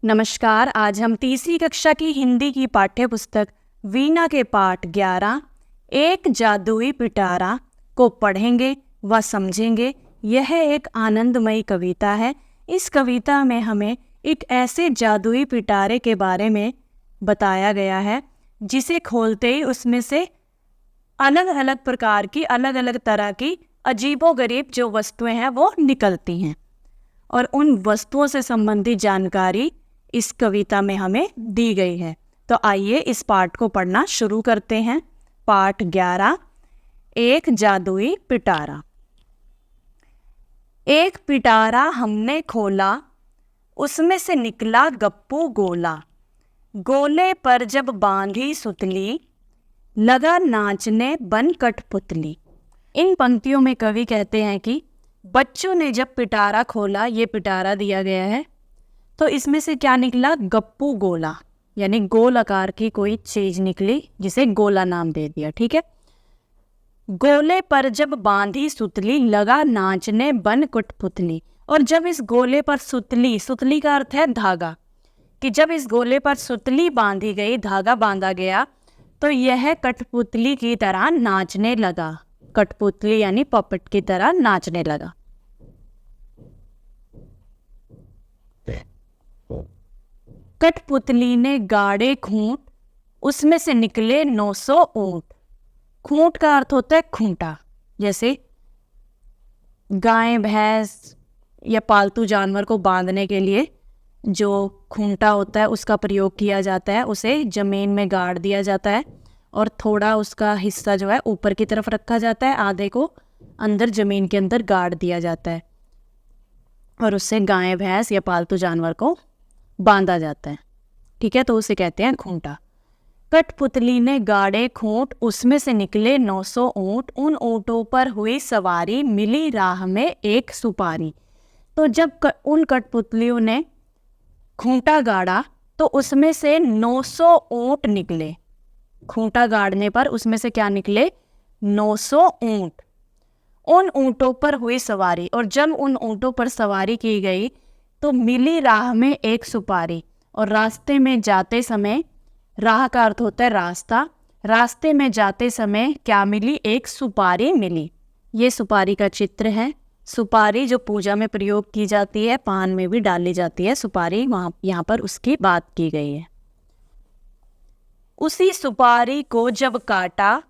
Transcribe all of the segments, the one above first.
नमस्कार। आज हम तीसरी कक्षा की हिंदी की पाठ्य पुस्तक वीणा के पाठ 11 एक जादुई पिटारा को पढ़ेंगे व समझेंगे। यह एक आनंदमयी कविता है। इस कविता में हमें एक ऐसे जादुई पिटारे के बारे में बताया गया है जिसे खोलते ही उसमें से अलग अलग प्रकार की अलग अलग तरह की अजीबोगरीब जो वस्तुएं हैं वो निकलती हैं और उन वस्तुओं से संबंधित जानकारी इस कविता में हमें दी गई है। तो आइए इस पाठ को पढ़ना शुरू करते हैं। पाठ 11 एक जादुई पिटारा। एक पिटारा हमने खोला, उसमें से निकला गप्पू गोला। गोले पर जब बांधी सुतली, लगा नाचने बन कठपुतली। इन पंक्तियों में कवि कहते हैं कि बच्चों ने जब पिटारा खोला, ये पिटारा दिया गया है, तो इसमें से क्या निकला? गप्पू गोला, यानी गोल आकार की कोई चीज निकली जिसे गोला नाम दे दिया। ठीक है। गोले पर जब बांधी सुतली, लगा नाचने बन कठपुतली। और जब इस गोले पर सुतली, सुतली का अर्थ है धागा, कि जब इस गोले पर सुतली बांधी गई, धागा बांधा गया, तो यह कठपुतली की तरह नाचने लगा। कठपुतली यानी पपेट की तरह नाचने लगा। कठपुतली ने गाड़े खूंट, उसमें से निकले 900 ऊंट। खूंट का अर्थ होता है खूंटा, जैसे गाय भैंस या पालतू जानवर को बांधने के लिए जो खूंटा होता है उसका प्रयोग किया जाता है। उसे जमीन में गाड़ दिया जाता है और थोड़ा उसका हिस्सा जो है ऊपर की तरफ रखा जाता है, आधे को अंदर जमीन के अंदर गाड़ दिया जाता है और उससे गाय भैंस या पालतू जानवर को बांधा जाता है। ठीक है, तो उसे कहते हैं खूंटा। कठपुतली ने गाड़े खूंट, उसमें से निकले 900 ऊंट। उन ऊंटों पर हुई सवारी, मिली राह में एक सुपारी। तो जब उन कठपुतलियों ने खूंटा गाड़ा तो उसमें से 900 ऊंट निकले। खूंटा गाड़ने पर उसमें से क्या निकले? 900 ऊंट। उन ऊंटों पर हुई सवारी, और जब उन ऊंटों पर सवारी की गई तो मिली राह में एक सुपारी। और रास्ते में जाते समय, राह का अर्थ होता है रास्ता, रास्ते में जाते समय क्या मिली? एक सुपारी मिली। ये सुपारी का चित्र है। सुपारी जो पूजा में प्रयोग की जाती है, पान में भी डाली जाती है सुपारी, यहाँ पर उसकी बात की गई है। उसी सुपारी को जब काटा,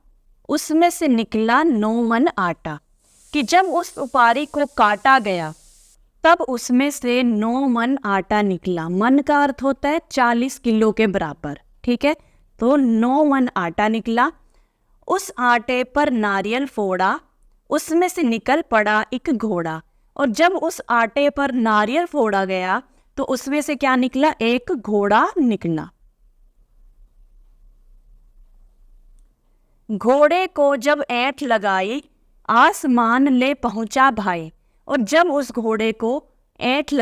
उसमें से निकला 9 मन आटा। कि जब उस सुपारी को काटा गया तब उसमें से 9 मन आटा निकला। मन का अर्थ होता है 40 किलो के बराबर। ठीक है, तो 9 मन आटा निकला। उस आटे पर नारियल फोड़ा, उसमें से निकल पड़ा एक घोड़ा। और जब उस आटे पर नारियल फोड़ा गया तो उसमें से क्या निकला? एक घोड़ा निकला। घोड़े को जब ऐंठ लगाई, आसमान ले पहुंचा भाई। और जब उस घोड़े को ऐंठ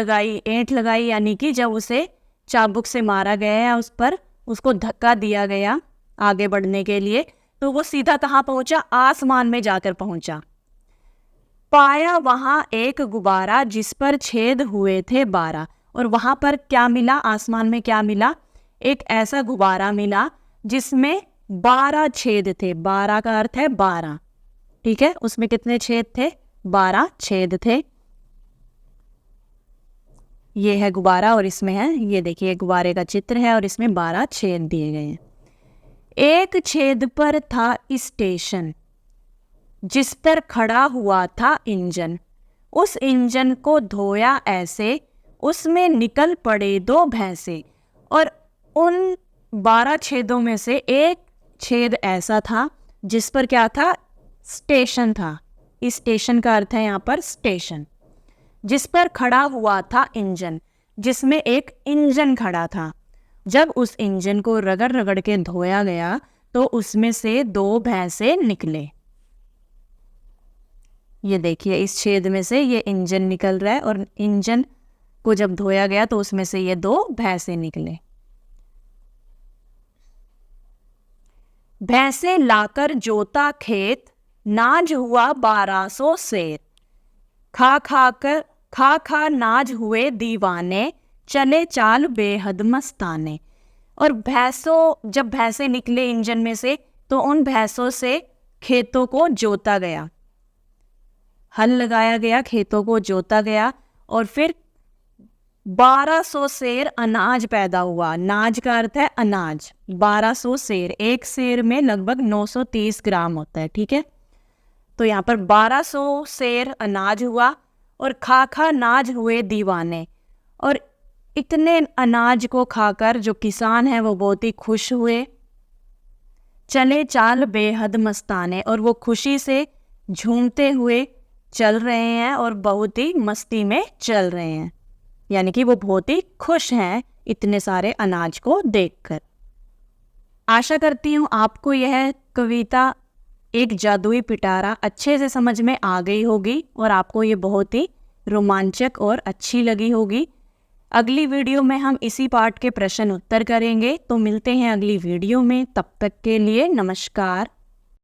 लगाई यानी कि जब उसे चाबुक से मारा गया या उस पर उसको धक्का दिया गया आगे बढ़ने के लिए, तो वो सीधा कहाँ पहुंचा? आसमान में जाकर पहुंचा। पाया वहां एक गुब्बारा, जिस पर छेद हुए थे 12। और वहां पर क्या मिला? आसमान में क्या मिला? एक ऐसा गुब्बारा मिला जिसमें 12 छेद थे। 12 का अर्थ है 12। ठीक है, उसमें कितने छेद थे? 12 छेद थे। ये है गुब्बारा और इसमें है, ये देखिए गुब्बारे का चित्र है और इसमें 12 छेद दिए गए हैं। एक छेद पर था स्टेशन, जिस पर खड़ा हुआ था इंजन। उस इंजन को धोया ऐसे, उसमें निकल पड़े 2 भैंसे। और उन 12 छेदों में से एक छेद ऐसा था जिस पर क्या था? स्टेशन था। इस स्टेशन का अर्थ है यहाँ पर स्टेशन। जिस पर खड़ा हुआ था इंजन, जिसमें एक इंजन खड़ा था। जब उस इंजन को रगड़ रगड़ के धोया गया तो उसमें से 2 भैंसे निकले। ये देखिए, इस छेद में से ये इंजन निकल रहा है और इंजन को जब धोया गया तो उसमें से ये 2 भैंसे निकले। भैंसे लाकर जोता खेत, नाज हुआ 1200 सेर। खा खा नाज हुए दीवाने, चले चाल बेहद मस्ताने। और भैंसों, जब भैंसे निकले इंजन में से तो उन भैंसों से खेतों को जोता गया, हल लगाया गया, खेतों को जोता गया, और फिर 1200 सेर अनाज पैदा हुआ। नाज का अर्थ है अनाज। 1200 सेर, एक सेर में लगभग 930 ग्राम होता है, ठीक है। तो यहाँ पर 1200 सेर अनाज हुआ और खा खा नाज हुए दीवाने। और इतने अनाज को खाकर जो किसान है वो बहुत ही खुश हुए। चले चाल बेहद मस्ताने, और वो खुशी से झूमते हुए चल रहे हैं और बहुत ही मस्ती में चल रहे हैं, यानी कि वो बहुत ही खुश हैं इतने सारे अनाज को देखकर। आशा करती हूँ आपको यह कविता एक जादुई पिटारा अच्छे से समझ में आ गई होगी और आपको ये बहुत ही रोमांचक और अच्छी लगी होगी। अगली वीडियो में हम इसी पार्ट के प्रश्न उत्तर करेंगे। तो मिलते हैं अगली वीडियो में, तब तक के लिए नमस्कार।